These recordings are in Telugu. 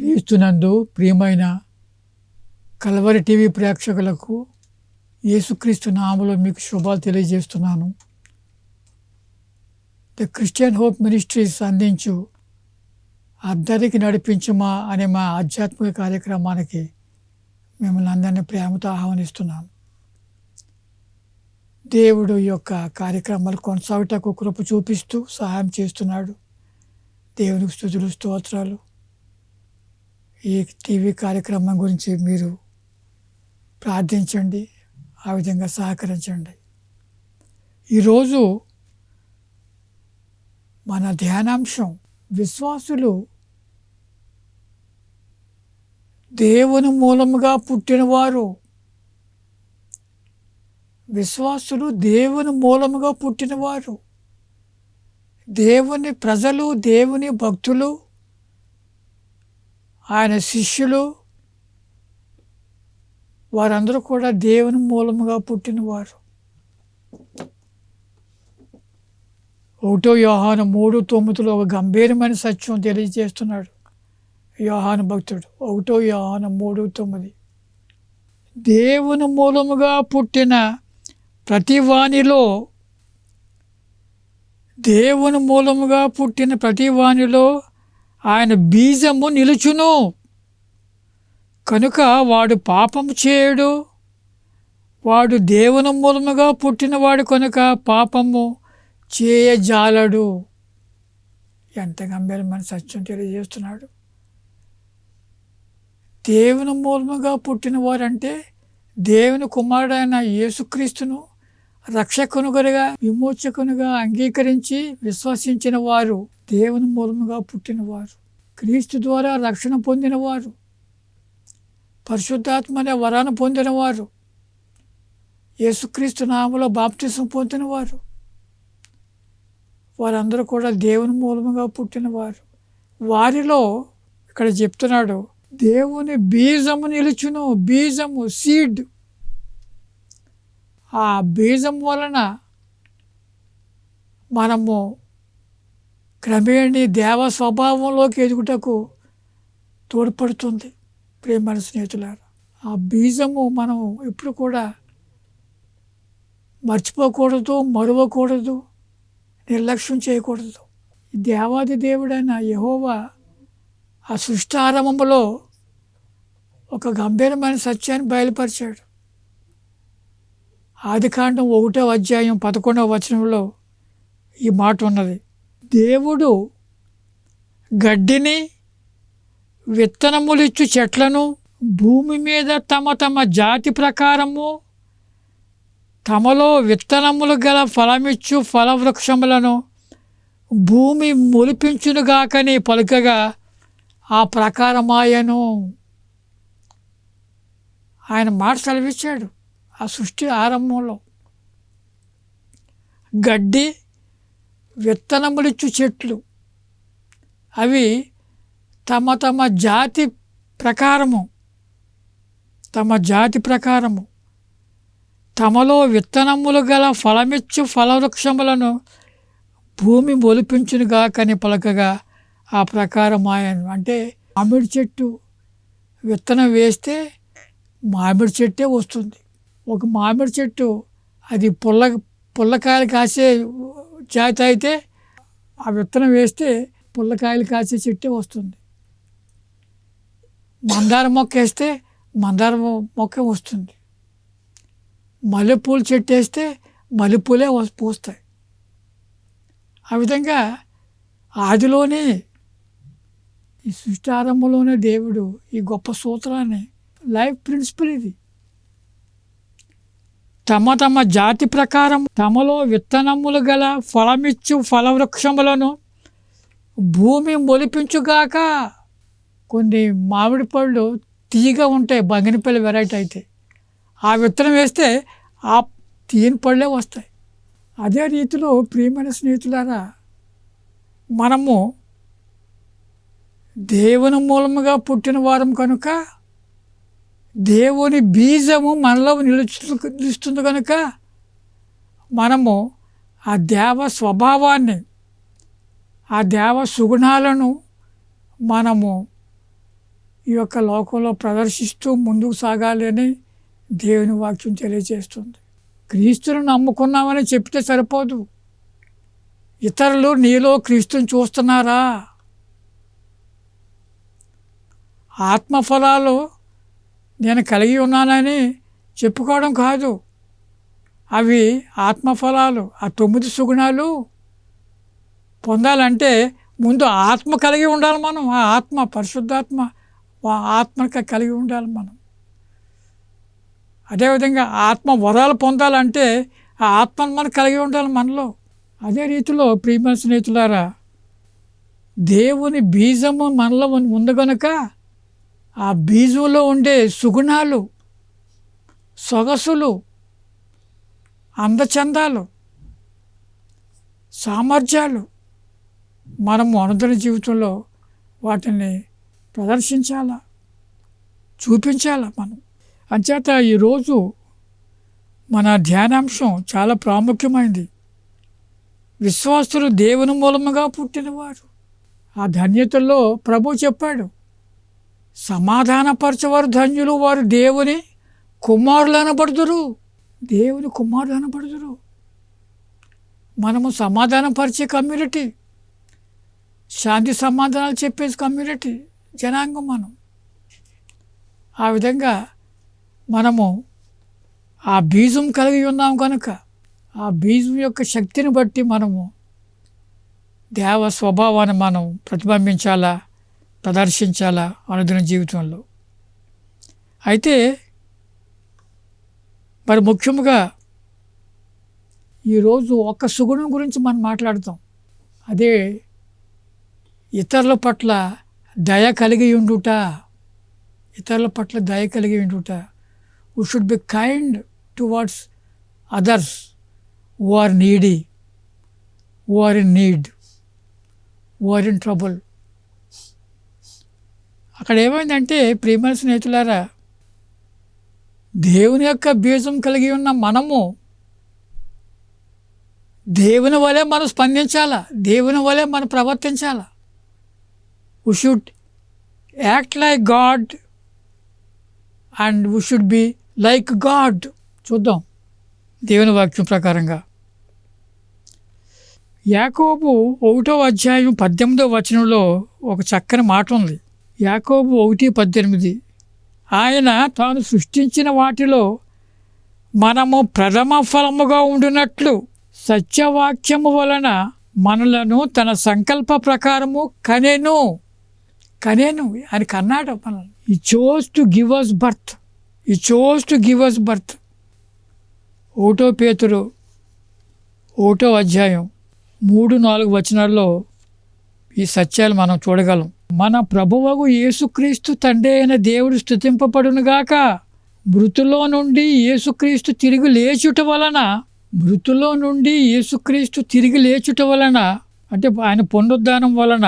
క్రీస్తునందు ప్రియమైన కల్వరి టీవీ ప్రేక్షకులకు యేసుక్రీస్తు నామములో మీకు శుభాలు తెలియజేస్తున్నాను. ద క్రిస్టియన్ హోప్ మినిస్ట్రీస్ అందించు అద్దరికి నడిపించుమా అనే మా ఆధ్యాత్మిక కార్యక్రమానికి మిమ్మల్ని అందరినీ ప్రేమతో ఆహ్వానిస్తున్నాను. దేవుడు యొక్క కార్యక్రమాలు కొనసాగుటకు కృప చూపిస్తూ సహాయం చేస్తున్నాడు. దేవునికి స్తుతులు స్తోత్రాలు. ఈ టీవీ కార్యక్రమం గురించి మీరు ప్రార్థించండి, ఆ విధంగా సహకరించండి. ఈరోజు మన ధ్యానాంశం విశ్వాసులు దేవుని మూలముగా పుట్టినవారు. విశ్వాసులు దేవుని మూలముగా పుట్టినవారు. దేవుని ప్రజలు, దేవుని భక్తులు, ఆయన శిష్యులు వారందరూ కూడా దేవుని మూలముగా పుట్టినవారు. 1 యోహాను 3:9 ఒక గంభీరమైన సత్యం తెలియజేస్తున్నాడు యోహాను భక్తుడు. 1 యోహాను 3:9 దేవుని మూలముగా పుట్టిన ప్రతి వానిలో ఆయన బీజము నిలుచును కనుక వాడు పాపము చేయడు. వాడు దేవుని మూలముగా పుట్టినవాడు కనుక పాపము చేయజాలడు. ఎంత గంభీరమైన సత్యం తెలియజేస్తున్నాడు. దేవుని మూలముగా పుట్టినవారంటే దేవుని కుమారుడైన యేసుక్రీస్తును రక్షకునుగా విమోచకునిగా అంగీకరించి విశ్వసించిన వారు దేవుని మూలముగా పుట్టినవారు. క్రీస్తు ద్వారా రక్షణ పొందినవారు, పరిశుద్ధాత్మ అనే వరాన్ని పొందినవారు, యేసుక్రీస్తు నామములో బాప్తిసం పొందినవారు, వారందరూ కూడా దేవుని మూలముగా పుట్టినవారు. వారిలో ఇక్కడ చెప్తున్నాడు దేవుని బీజము నిలుచును. బీజము, సీడ్. ఆ బీజం వలన మనము క్రమేణీ దేవ స్వభావంలోకి ఎదుగుటకు తోడ్పడుతుంది. ప్రియమైన స్నేహితులారా, ఆ బీజము మనం ఎప్పుడు కూడా మర్చిపోకూడదు, మరువకూడదు, నిర్లక్ష్యం చేయకూడదు. దేవాది దేవుడైన యెహోవా ఆ సృష్టి ఆరంభంలో ఒక గంభీరమైన సత్యాన్ని బయలుపరిచాడు. ఆదికాండం 1వ అధ్యాయం 11వ వచనంలో ఈ మాట ఉన్నది. దేవుడు గడ్డిని, విత్తనములిచ్చు చెట్లను భూమి మీద తమ తమ జాతి ప్రకారము తమలో విత్తనములు గల ఫలమిచ్చు ఫలవృక్షములను భూమి మొలిపించునుగాకని పలుకగా ఆ ప్రకారమాయను. ఆయన మాట సెలవిచ్చాడు. ఆ సృష్టి ఆరంభంలో గడ్డి, విత్తనములిచ్చు చెట్లు అవి తమ తమ జాతి ప్రకారము తమలో విత్తనములు గల ఫలమిచ్చు ఫలవృక్షములను భూమి మొలిపించునుగాకని పలకగా ఆ ప్రకారం ఆయను. అంటే మామిడి చెట్టు విత్తనం వేస్తే మామిడి చెట్టే వస్తుంది. ఒక మామిడి చెట్టు అది పుల్లకాయలు కాసే జాతి అయితే ఆ విత్తనం వేస్తే పుల్లకాయలు కాసే చెట్టే వస్తుంది. మందార మొక్క వేస్తే మందార మొక్క వస్తుంది. మల్లెపూల చెట్టు వేస్తే మల్లెపూలే పూస్తాయి. ఆ విధంగా ఆదిలోనే ఈ సృష్టి ఆరంభంలోనే దేవుడు ఈ గొప్ప సూత్రాన్ని, లైఫ్ ప్రిన్సిపల్ ఇది, తమ తమ జాతి ప్రకారం తమలో విత్తనములు గల ఫలమిచ్చు ఫలవృక్షములను భూమి మొలిపించుగాక. కొన్ని మామిడి పళ్ళు తీయగా ఉంటాయి, బంగినపల్లి వెరైటీ అయితే ఆ విత్తనం వేస్తే ఆ తీయని పళ్ళే వస్తాయి. అదే రీతిలో ప్రియమైన స్నేహితులారా, మనము దేవుని మూలముగా పుట్టిన వారం కనుక దేవుని బీజము మనలో నిలుస్తుంది కనుక మనము ఆ దేవ స్వభావాన్ని, ఆ దేవ సుగుణాలను మనము ఈ యొక్క లోకంలో ప్రదర్శిస్తూ ముందుకు సాగాలి అని దేవుని వాక్యం తెలియజేస్తుంది. క్రీస్తుని నమ్ముకున్నామని చెప్తే సరిపోదు. ఇతరులు నీలో క్రీస్తుని చూస్తున్నారా? ఆత్మఫలాలు నేను కలిగి ఉన్నానని చెప్పుకోవడం కాదు. అవి ఆత్మఫలాలు. ఆ 9 సుగుణాలు పొందాలంటే ముందు ఆత్మ కలిగి ఉండాలి మనం. ఆ ఆత్మ పరిశుద్ధాత్మ ఆత్మ కలిగి ఉండాలి మనం. అదేవిధంగా ఆత్మ వరాలు పొందాలంటే ఆ ఆత్మను మనం కలిగి ఉండాలి మనలో. అదే రీతిలో ప్రియమైన స్నేహితులారా, దేవుని బీజము మనలో ఉంది కనుక ఆ బీజంలో ఉండే సుగుణాలు, సొగసులు, అందచందాలు, సామర్థ్యాలు మనము అనుదిన జీవితంలో వాటిని ప్రదర్శించాలా, చూపించాలా మనం. అంచేత ఈరోజు మన ధ్యానాంశం చాలా ప్రాముఖ్యమైనది. విశ్వాసులు దేవుని మూలముగా పుట్టినవారు. ఆ ధన్యతల్లో ప్రభు చెప్పాడు, సమాధానపరచేవారు ధన్యులు, వారు దేవుని కుమారులు అనబడుదురు. దేవుని కుమారులు అనబడుదురు. మనము సమాధానపరిచే కమ్యూనిటీ, శాంతి సమాధానాలు చెప్పే కమ్యూనిటీ, జనాంగం మనం. ఆ విధంగా మనము ఆ బీజం కలిగి ఉన్నాం కనుక ఆ బీజం యొక్క శక్తిని బట్టి మనము దేవ స్వభావాన్ని మనం ప్రతిబింబించాలా, ప్రదర్శించాలా అనుదిన జీవితంలో. అయితే మరి ముఖ్యంగా ఈరోజు ఒక సుగుణం గురించి మనం మాట్లాడుతాం. అదే ఇతరుల పట్ల దయ కలిగి ఉండుట. ఇతరుల పట్ల దయ కలిగి ఉండుట. We should be kind towards others who are needy, who are in need, who are in trouble. అక్కడ ఏమైందంటే ప్రియమైన స్నేహితులారా, దేవుని యొక్క బీజం కలిగి ఉన్న మనము దేవుని వలె మనం స్పందించాలా, దేవుని వలె మనం ప్రవర్తించాలా. We should act like God and we should be like God. చూద్దాం దేవుని వాక్యం ప్రకారంగా. యాకోబు 1వ అధ్యాయం 18వ వచనంలో ఒక చక్కని మాట ఉంది. యాకోబు 1:18. ఆయన తాను సృష్టించిన వాటిలో మనము ప్రథమ ఫలముగా ఉండినట్లు సత్యవాక్యము వలన మనలను తన సంకల్ప ప్రకారము కనెను అని కన్నాడు మనల్ని. He chose to give us birth. He chose to give us birth. 1 పేతురు 1వ అధ్యాయం 3-4 వచనాల్లో ఈ సత్యాలు మనం చూడగలం. మన ప్రభువగు యేసుక్రీస్తు తండ్రి అయిన దేవుడు స్తుతింపబడునుగాక. మృతుల్లో నుండి యేసుక్రీస్తు తిరిగి లేచుట వలన అంటే ఆయన పునరుద్ధానం వలన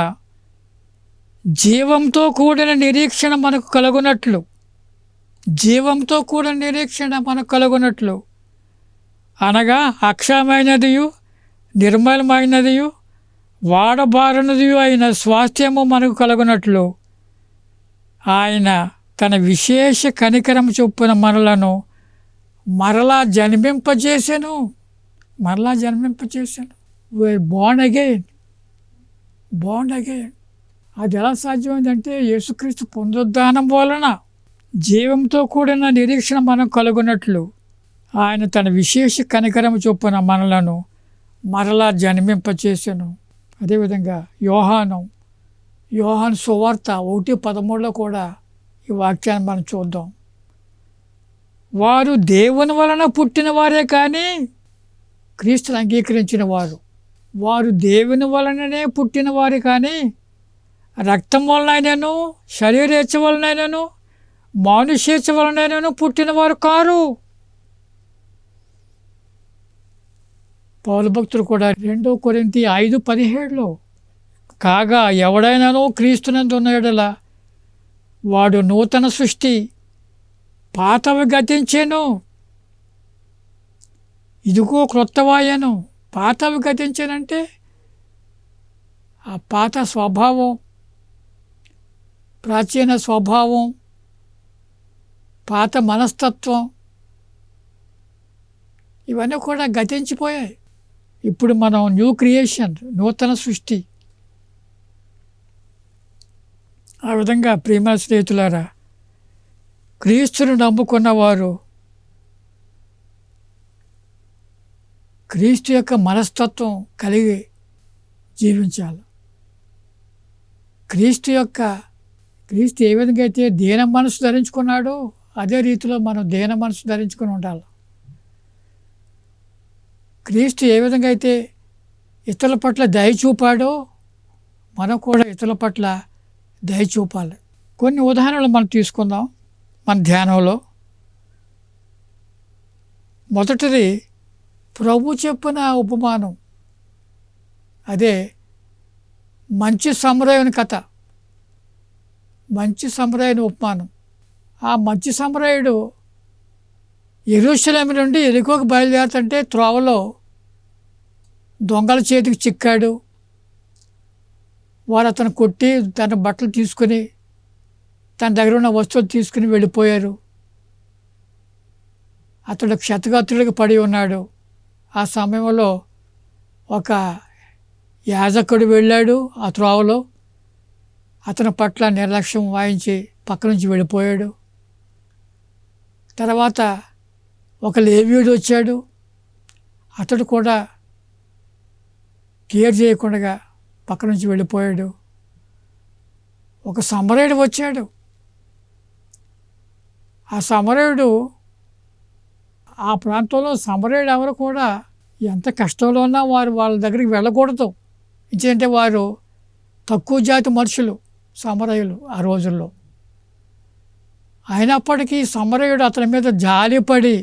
జీవంతో కూడిన నిరీక్షణ మనకు కలుగునట్లు అనగా అక్షయమైనదియు నిర్మలమైనదియు వాడబారనిదియు అయిన స్వాస్థ్యము మనకు కలుగునట్లు ఆయన తన విశేష కనికరం చొప్పున మనలను మరలా జన్మింపజేసెను. We are Born again. అది ఎలా సాధ్యమైందంటే యేసుక్రీస్తు పునరుద్ధానం వలన జీవంతో కూడిన నిరీక్షణ మనం కలుగునట్లు ఆయన తన విశేష కనికరం చొప్పున మనలను మరలా జన్మింపచేసెను. అదేవిధంగా యోహాను సువార్త 1:13 కూడా ఈ వాక్యాన్ని మనం చూద్దాం. వారు దేవుని వలన పుట్టిన వారే కానీ క్రీస్తుని అంగీకరించిన వారు దేవుని వలననే పుట్టినవారు కానీ రక్తం వలనైనను శరీరేచ్ఛ వలనైనను మానుషేచ్ఛ వలనైనను పుట్టినవారు కారు. పౌలు భక్తుడు కూడా 2 కొరింథీ 5:17 కాగా ఎవడైనానో క్రీస్తునందు ఉన్న యెడల వాడు నూతన సృష్టి, పాతవి గతించెను, ఇదిగో క్రొత్తవాయను. పాతవి గతించెనంటే ఆ పాత స్వభావం, ప్రాచీన స్వభావం, పాత మనస్తత్వం ఇవన్నీ కూడా గతించిపోయాయి. ఇప్పుడు మనం న్యూ క్రియేషన్, నూతన సృష్టి. ఆ విధంగా ప్రియమైన స్నేహితులారా, క్రీస్తును నమ్ముకున్నవారు క్రీస్తు యొక్క మనస్తత్వం కలిగి జీవించాలి. క్రీస్తు ఏ విధంగా అయితే దీన మనసు ధరించుకున్నాడో అదే రీతిలో మనం దీన మనసు ధరించుకొని ఉండాలి. క్రీస్తు ఏ విధంగా అయితే ఇతరుల పట్ల దయ చూపాడో మనం కూడా ఇతరుల పట్ల దయ చూపాలి. కొన్ని ఉదాహరణలు మనం తీసుకుందాం మన ధ్యానంలో. మొదటిది ప్రభు చెప్పిన ఉపమానం, అదే మంచి సమరయుని కథ, మంచి సమరయుని ఉపమానం. ఆ మంచి సమరయుడు యెరూషలేము నుండి యెరికోకు బయలుదేరుతుంటే త్రోవలో దొంగల చేతికి చిక్కాడు. వారు అతను కొట్టి తన బట్టలు తీసుకుని తన దగ్గర ఉన్న వస్తువులు తీసుకుని వెళ్ళిపోయారు. అతడు క్షతగాత్రుడికి పడి ఉన్నాడు. ఆ సమయంలో ఒక యాజకుడు వెళ్ళాడు ఆ త్రోవలో. అతని పట్ల నిర్లక్ష్యం వాయించి పక్క నుంచి వెళ్ళిపోయాడు. తర్వాత ఒక లేవీయుడు వచ్చాడు. అతడు కూడా కేర్ చేయకుండా పక్క నుంచి వెళ్ళిపోయాడు. ఒక సమరయుడు వచ్చాడు. ఆ సమరయుడు, ఆ ప్రాంతంలో సమరయుడు ఎవరు కూడా ఎంత కష్టంలో ఉన్నా వారు వాళ్ళ దగ్గరికి వెళ్ళకూడదు. ఎందుకంటే వారు తక్కువ జాతి మనుషులు సమరయులు ఆ రోజుల్లో. అయినప్పటికీ సమరయుడు అతని మీద జాలిపడి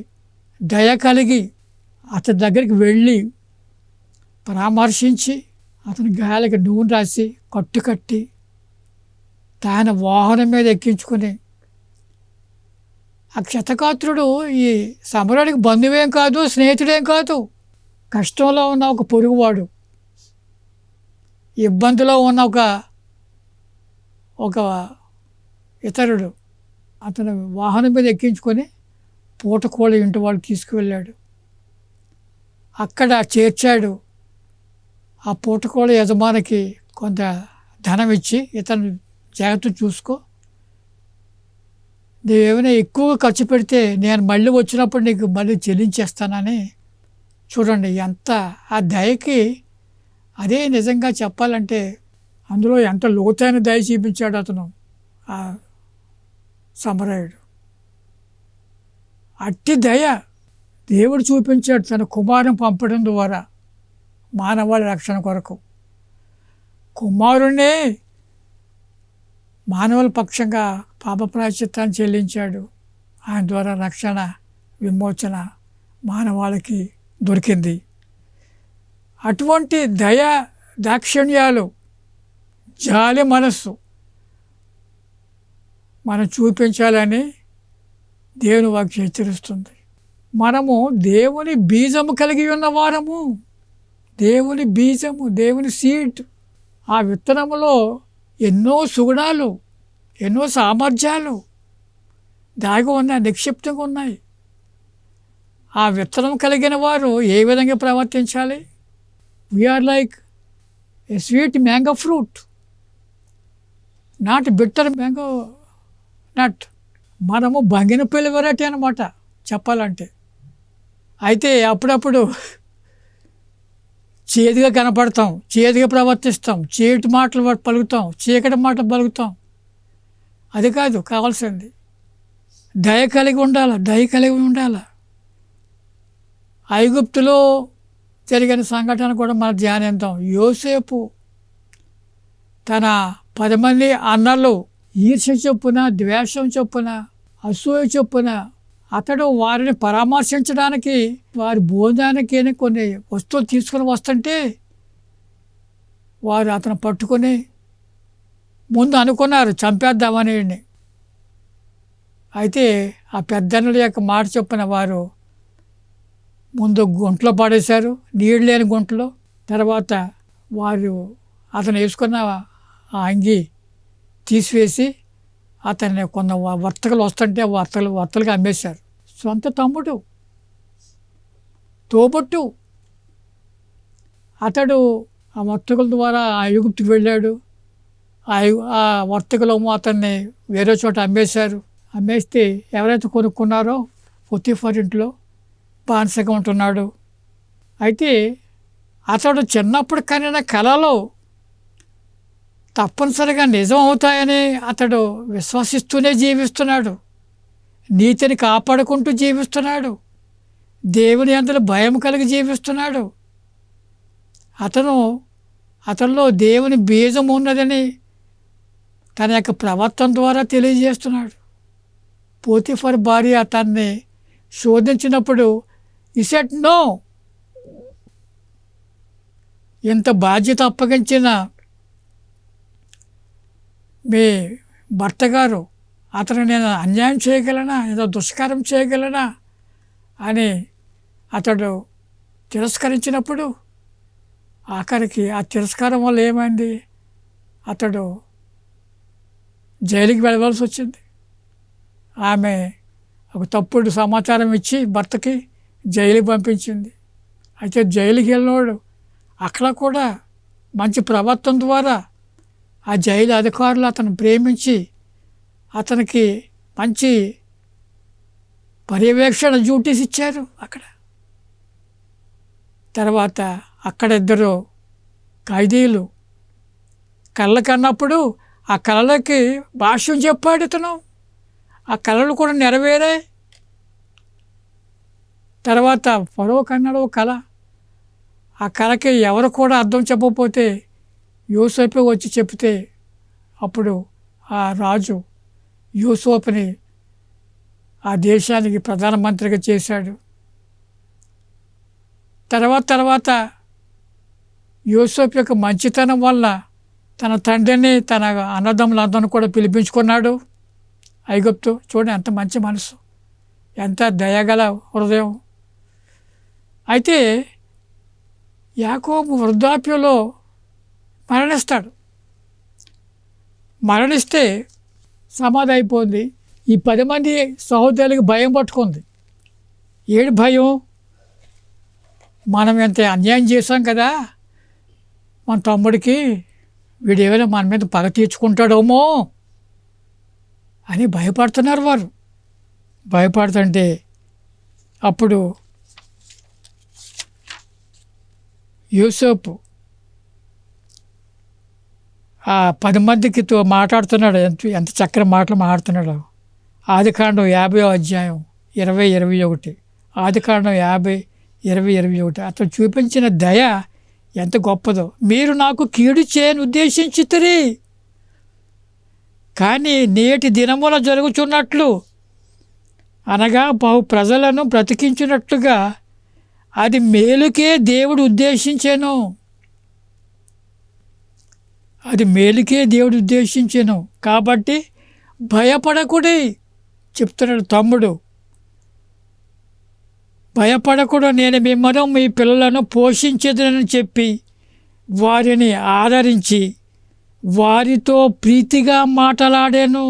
దయ కలిగి అతని దగ్గరికి వెళ్ళి పరామర్శించి అతని గాయాలకి నూనె రాసి కట్టి తాను వాహనం మీద ఎక్కించుకుని, ఆ క్షతగాత్రుడు ఈ సమరయుడికి బంధువేం కాదు, స్నేహితుడేం కాదు, కష్టంలో ఉన్న ఒక పొరుగువాడు, ఇబ్బందిలో ఉన్న ఒక ఇతరుడు. అతను వాహనం మీద ఎక్కించుకొని పూటకోళ్ళ ఇంటి వాళ్ళు తీసుకువెళ్ళాడు. అక్కడ చేర్చాడు. ఆ పూటకోళ్ళ యజమానికి కొంత ధనం ఇచ్చి, ఇతను జాగ్రత్త చూసుకో, నువ్వేమైనా ఎక్కువ ఖర్చు పెడితే నేను మళ్ళీ వచ్చినప్పుడు నీకు మళ్ళీ చెల్లించేస్తానని. చూడండి ఎంత ఆ దయకి, అదే నిజంగా చెప్పాలంటే అందులో ఎంత లోతైన దయ చూపించాడు అతను ఆ సమరయుడు. అట్టి దయ దేవుడు చూపించాడు తన కుమారుని పంపడం ద్వారా మానవాళి రక్షణ కొరకు. కుమారుణ్ణే మానవుల పక్షంగా పాప ప్రాయశ్చిత్తాన్ని చెల్లించాడు. ఆయన ద్వారా రక్షణ, విమోచన మానవాళికి దొరికింది. అటువంటి దయ, దాక్షిణ్యాలు, జాలి మనస్సు మనం చూపించాలని దేవుని వాక్యం హెచ్చరిస్తుంది. మనము దేవుని బీజము కలిగి ఉన్న వారము. దేవుని బీజము, దేవుని సీడ్. ఆ విత్తనములో ఎన్నో సుగుణాలు, ఎన్నో సామర్థ్యాలు దాగి ఉన్నాయి, నిక్షిప్తంగా ఉన్నాయి. ఆ విత్తనం కలిగిన వారు ఏ విధంగా ప్రవర్తించాలి? We are like a sweet mango fruit, not bitter mango nut. మనము బంగినపల్లి వెరైటీ అనమాట చెప్పాలంటే. అయితే అప్పుడప్పుడు చేదుగా కనపడతాం, చేదుగా ప్రవర్తిస్తాం, చీటి మాటలు పలుకుతాం, చీకటి మాటలు పలుకుతాం. అది కాదు కావాల్సింది. దయ కలిగి ఉండాలి. ఐగుప్తులో జరిగిన సంఘటన కూడా మనం ధ్యానిద్దాం. యోసేపు తన 10 మంది అన్నలు ఈర్ష్య చొప్పున, ద్వేషం చొప్పున, అసూయ చొప్పున అతడు వారిని పరామర్శించడానికి, వారి భోజనానికి కొన్ని వస్తువులు తీసుకుని వస్తుంటే వారు అతను పట్టుకొని ముందు అనుకున్నారు చంపేద్దామని. అయితే ఆ పెద్దన్నల యొక్క మాట చొప్పున వారు ముందు గుంటలో పడేశారు, నీళ్ళు లేని గుంటలో. తర్వాత వారు అతను వేసుకున్న ఆ అంగి తీసివేసి అతన్ని కొంత వర్తకులు వస్తుంటే వర్తలుగా అమ్మేశారు. సొంత తమ్ముడు, తోబట్టు. అతడు ఆ వర్తకుల ద్వారా ఐగుప్తుకు వెళ్ళాడు. ఆ వర్తకులేమో అతన్ని వేరే చోట అమ్మేశారు. అమ్మేస్తే ఎవరైతే కొనుక్కున్నారో పొతీఫర్ ఇంట్లో బానిసగా ఉంటున్నాడు. అయితే అతడు చిన్నప్పుడు కనిన కళలో తప్పనిసరిగా నిజం అవుతాయని అతడు విశ్వసిస్తూనే జీవిస్తున్నాడు. నీతిని కాపాడుకుంటూ జీవిస్తున్నాడు. దేవుని యందు భయం కలిగి జీవిస్తున్నాడు. అతనిలో దేవుని బీజం ఉన్నదని తన యొక్క ప్రవర్తన ద్వారా తెలియజేస్తున్నాడు. పోతిఫర్ భార్య అతన్ని శోధించినప్పుడు ఈ సెడ్ నో, ఇంత బాధ్యత అప్పగించిన మీ భర్త గారు అతను నేను అన్యాయం చేయగలనా, ఏదో దుష్కారం చేయగలనా అని అతడు తిరస్కరించినప్పుడు ఆఖరికి ఆ తిరస్కారం వల్ల ఏమైంది, అతడు జైలుకి వెళ్ళవలసి వచ్చింది. ఆమె ఒక తప్పుడు సమాచారం ఇచ్చి భర్తకి జైలుకి పంపించింది. అయితే జైలుకి వెళ్ళినవాడు అక్కడ కూడా మంచి ప్రవర్తన ద్వారా ఆ జైలు అధికారులు అతను ప్రేమించి అతనికి మంచి పర్యవేక్షణ డ్యూటీస్ ఇచ్చారు. తర్వాత అక్కడ ఇద్దరు ఖైదీలు కళ్ళ కన్నప్పుడు ఆ కళలకి భాష్యం చెప్పాడు ఇతను. ఆ కళలు కూడా నెరవేరాయి. తర్వాత ఫరో కన్నాడు ఒక కళ. ఆ కళకి ఎవరు కూడా అర్థం చెప్పకపోతే యూసఫే వచ్చి చెప్తే అప్పుడు ఆ రాజు యూసఫ్ని ఆ దేశానికి ప్రధానమంత్రిగా చేశాడు. తర్వాత యూసఫ్ యొక్క మంచితనం వల్ల తన తండ్రిని తన అన్నదమ్ములందరిని కూడా పిలిపించుకున్నాడు. ఐగుప్తు చూడండి ఎంత మంచి మనసు, ఎంత దయగల హృదయం. అయితే యాకోబు వృద్ధాప్యంలో మరణిస్తాడు. మరణిస్తే సమాధి అయిపోయింది. ఈ 10 మంది సహోదరులకి భయం పట్టుకుంది. ఏడు భయం, మనం ఎంత అన్యాయం చేశాం కదా మన తమ్ముడికి, వీడు ఏమైనా మన మీద పగ తీర్చుకుంటాడేమో అని భయపడుతున్నారు వారు. భయపడుతుంటే అప్పుడు యూసఫ్ ఆ 10 మందికి మాట్లాడుతున్నాడు. ఎంత చక్కని మాటలు మాట్లాడుతున్నాడు. ఆదికాండం 50వ అధ్యాయం 20-21. ఆదికాండం 50-20-21. అతను చూపించిన దయ ఎంత గొప్పదో. మీరు నాకు కీడు చేయని ఉద్దేశించితిరి, కానీ నేటి దినముల జరుగుచున్నట్లు అనగా బహు ప్రజలను బ్రతికించినట్లుగా అది మేలుకే దేవుడు ఉద్దేశించాను. అది మేలుకే దేవుడు ఉద్దేశించాను కాబట్టి భయపడకుడి చెప్తున్నాడు తమ్ముడు. భయపడకూడదు, నేను మిమ్మల్ని మీ పిల్లలను పోషించేదని చెప్పి వారిని ఆదరించి వారితో ప్రీతిగా మాట్లాడాను.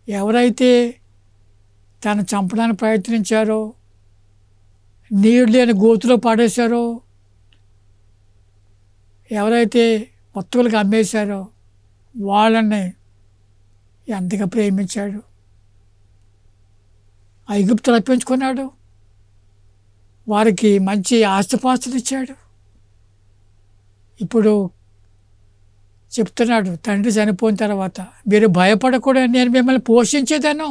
ఎవరైతే తను చంపడానికి ప్రయత్నించారో, నీరు లేని గోతులో పడేశారో, ఎవరైతే వస్తువులకు అమ్మేశారో వాళ్ళని ఎంతగా ప్రేమించాడు. ఐగుప్తు రప్పించుకున్నాడు. వారికి మంచి ఆస్తిపాస్తులు ఇచ్చాడు. ఇప్పుడు చెప్తున్నాడు తండ్రి చనిపోయిన తర్వాత మీరు భయపడకూడదు, నేను మిమ్మల్ని పోషించేదాను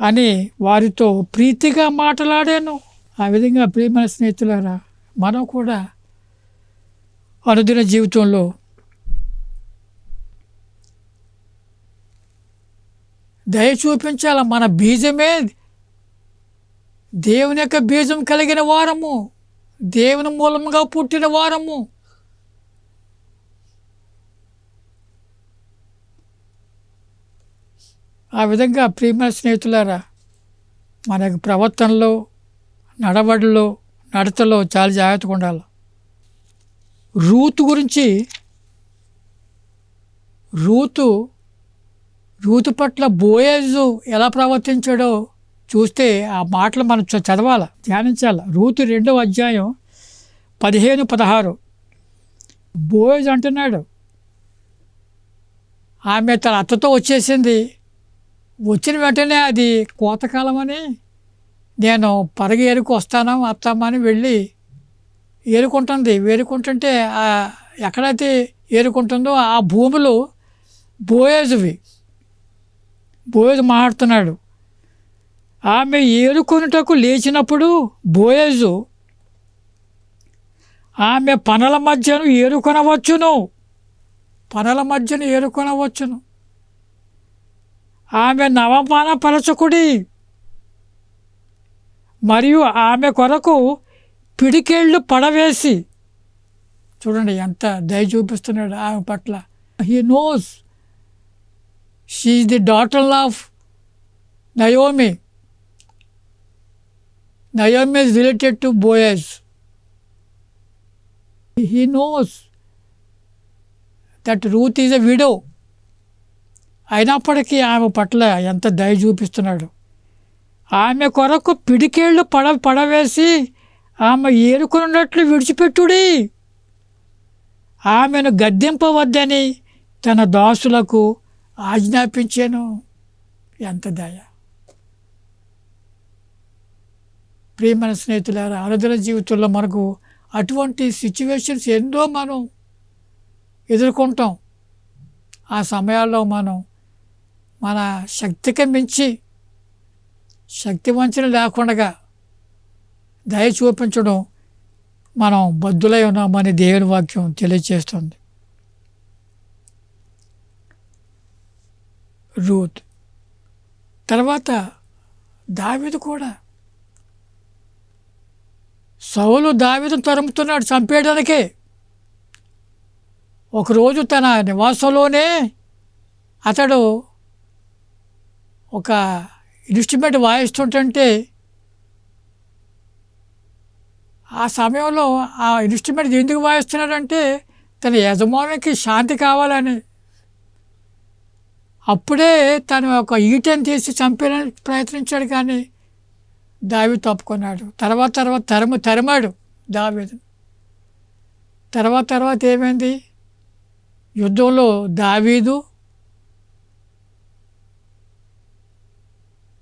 అని వారితో ప్రీతిగా మాట్లాడాను. ఆ విధంగా ప్రియమైన స్నేహితులారా, మనం కూడా అనుదిన జీవితంలో దయ చూపించాల. మన బీజమే దేవుని యొక్క బీజం కలిగిన వారము, దేవుని మూలంగా పుట్టిన వారము. ఆ విధంగా ప్రియమైన స్నేహితులారా, మన యొక్క ప్రవర్తనలో, నడవడిలో, నడతలో చాలా జాగ్రత్తగా ఉండాలి. రూతు గురించి రూతు పట్ల బోయజు ఎలా ప్రవర్తించాడో చూస్తే ఆ మాటలు మనం చదవాలి, ధ్యానించాలి. రూతు 2వ అధ్యాయం 15-16. బోయజ్ అంటున్నాడు, ఆమె తన అత్తతో వచ్చేసింది. వచ్చిన వెంటనే అది కోతకాలం అని నేను పరగ ఏరుకు వస్తాను అత్తమ్మ అని వెళ్ళి ఏరుకుంటుంది. ఏరుకుంటుంటే ఎక్కడైతే ఏరుకుంటుందో ఆ భూములు బోయజువి. బోయజు మాట్లాడుతున్నాడు. ఆమె ఏరుకొనుటకు లేచినప్పుడు బోయజు ఆమె పనల మధ్యను ఏరుకొనవచ్చును. ఆమె నవమానపరచకుడి మరియు ఆమె కొరకు పిడికేళ్ళు పడవేసి. చూడండి ఎంత దయ చూపిస్తున్నాడు ఆమె పట్ల. He knows she is the daughter of Naomi. Naomi is related to Boaz. He knows that Ruth is a widow. అయినప్పటికీ ఆమె పట్ల ఎంత దయ చూపిస్తున్నాడు. ఆమె కొరకు పిడికేళ్ళు పడవేసి ఆమె ఏరుకున్నట్లు విడిచిపెట్టుడి. ఆమెను గద్దింపవద్దని తన దాసులకు ఆజ్ఞాపించాను. ఎంత దయ! ప్రియమైన స్నేహితులారా, అనుదిన జీవితంలో మనకు అటువంటి సిచ్యువేషన్స్ ఎన్నో మనం ఎదుర్కొంటాం. ఆ సమయాల్లో మనం మన శక్తికి మించి శక్తి వంచన లేకుండా దయ చూపించడం మనం బద్ధులై ఉన్నామని దేవుని వాక్యం తెలియజేస్తుంది. రూత్ తర్వాత దావీదు కూడా. సౌలు దావీదును తరుముతున్నాడు చంపేయడానికే. ఒకరోజు తన నివాసంలోనే అతడు ఒక ఇన్స్ట్రుమెంట్ వాయిస్తుంటే ఆ సమయంలో ఆ ఇన్స్ట్రుమెంట్ ఎందుకు వాయిస్తున్నాడంటే తన యజమానికి శాంతి కావాలని. అప్పుడే తను ఒక ఈటెను తీసి చంపేయడానికి ప్రయత్నించాడు, కానీ దావీదు తప్పుకున్నాడు. తర్వాత తరిమాడు దావీదు. తర్వాత ఏమైంది? యుద్ధంలో దావీదు,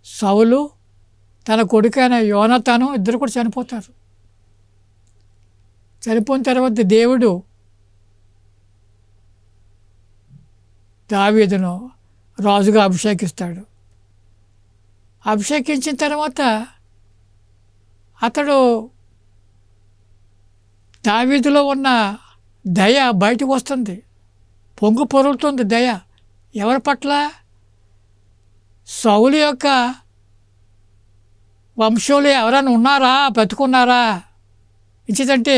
సౌలు, తన కొడుకైన యోనాతాను ఇద్దరు కూడా చనిపోతారు. చనిపోయిన తర్వాత దేవుడు దావీదును రాజుగా అభిషేకిస్తాడు. అభిషేకించిన తర్వాత అతడు దావీదులో ఉన్న దయ బయటకు వస్తుంది, పొంగు పొరులుతుంది దయ. ఎవరి పట్ల? సౌలు యొక్క వంశంలో ఎవరైనా ఉన్నారా, బతుకున్నారా? ఎందుకంటే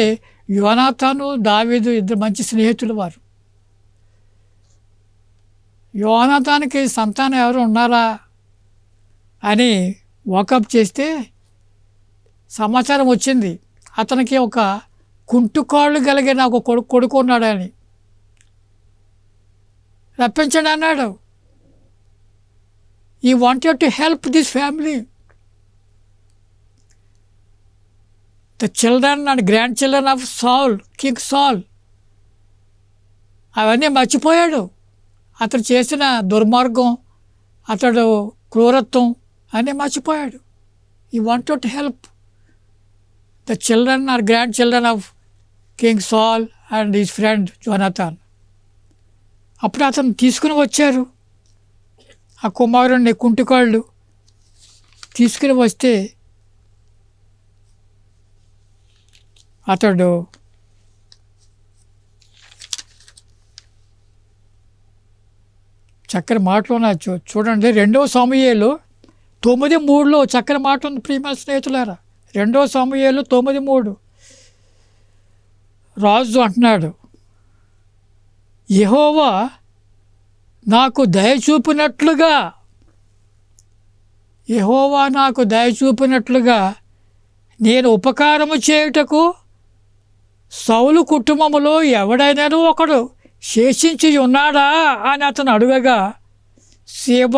యోనాతాను దావీదు ఇద్దరు మంచి స్నేహితులు. వారు యోనాతానికి సంతానం ఎవరు ఉన్నారా అని వాకప్ చేస్తే సమాచారం వచ్చింది, అతనికి ఒక కుంటుకాళ్ళు కలిగిన ఒక కొడుకు ఉన్నాడని. రప్పించండి అన్నాడు. ఈ wanted to help this family. The children and grand children of సాల్, కింగ్ సాల్, అవన్నీ మర్చిపోయాడు. అతడు చేసిన దుర్మార్గం, అతడు క్రూరత్వం అన్నీ మర్చిపోయాడు. He wanted to help the children or grandchildren of King Saul and his friend Jonathan. అప్పుడు అతను తీసుకుని వచ్చారు. ఆ కుమారుణ్ణి కుంటికాళ్ళు తీసుకుని వస్తే అతడు చక్కని మాటలు ఉన్నాయి. చూడండి 2వ సమూయేలు 9:3 చక్కని మాట ఉంది. ప్రియమైన స్నేహితులారా, 2వ సమూయేలు 9:3 రాజు అంటున్నాడు, యెహోవా నాకు దయ చూపినట్లుగా నేను ఉపకారము చేయుటకు సౌలు కుటుంబములో ఎవడైనాను ఒకడు శేషించి ఉన్నాడా అని అతను అడుగగా సీబ,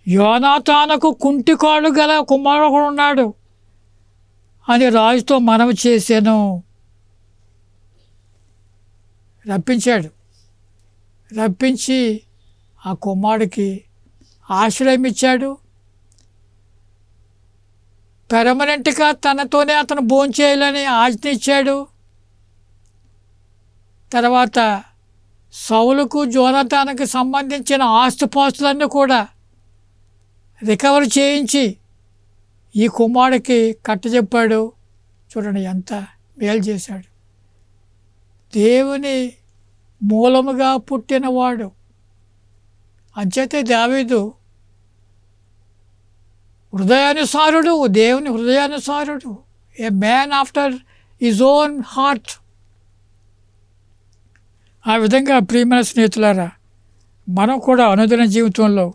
యోనాతానుకు కుంటికాళ్ళు గల కుమారుడు ఉన్నాడు అని రాజుతో మనవి చేశాను. రప్పించి ఆ కుమారుడికి ఆశ్రయం ఇచ్చాడు. పెర్మనెంట్గా తనతోనే అతను భోంచేయాలని ఆజ్ఞ ఇచ్చాడు. తర్వాత సౌలుకు జోనాతానుకు సంబంధించిన ఆస్తుపాస్తులన్నీ కూడా రికవర్ చేయించి ఈ కుమారుడికి కట్టజెప్పాడు. చూడండి ఎంత మేలు చేశాడు. దేవుని మూలముగా పుట్టినవాడు. అంచేతే దావీదు హృదయానుసారుడు, దేవుని హృదయానుసారుడు, a man after his own heart. ఆ విధంగా ప్రియమైన స్నేహితులారా, మనం కూడా అనుదిన జీవితంలో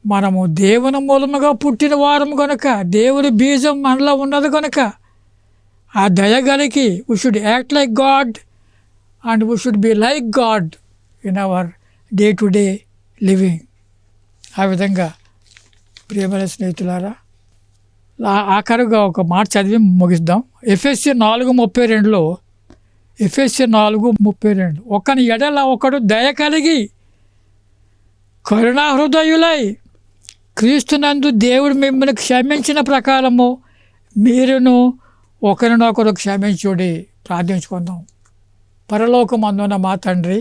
మనము దేవుని మూలముగా పుట్టిన వారము కనుక, దేవుని బీజం మనలో ఉన్నది కనుక, ఆ దయగలికి we should act like God and we should be like God in our day to day living. ఆ విధంగా ప్రియమైన స్నేహితులారా, ఆఖరుగా ఒక మాట చదివి ముగిద్దాం. ఎఫెసీ 4:32లో, ఎఫెసీ 4:32, ఒకని ఎడల ఒకడు దయ కలిగి కరుణా హృదయులై క్రీస్తునందు దేవుడు మిమ్మల్ని క్షమించిన ప్రకారము మీరును ఒకరినొకరు క్షమించుడి. ప్రార్థించుకుందాం. పరలోకమందున్న మా తండ్రి,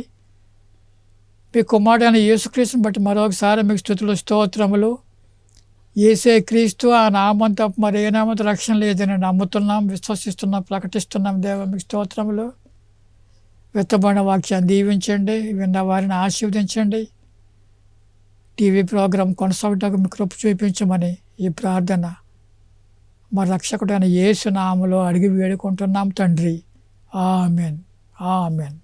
మీ కుమారుడైన యేసుక్రీస్తుని బట్టి మరొకసారి మీకు స్తుతులు స్తోత్రములు. యేసే క్రీస్తు, ఆ నామం తప్ప మరి ఏ నామంతో రక్షణ లేదని నమ్ముతున్నాం, విశ్వసిస్తున్నాం, ప్రకటిస్తున్నాం. దేవ మీకు స్తోత్రములు. వెత్తబడిన వాక్యాన్ని దీవించండి, విన్న వారిని ఆశీర్వదించండి. టీవీ ప్రోగ్రాం కొనసాగడానికి మీ కృప చూపించమని ఈ ప్రార్థన మా రక్షకుడైన యేసు నామములో అడిగి వేడుకుంటున్నాం తండ్రి. ఆమెన్. ఆమెన్.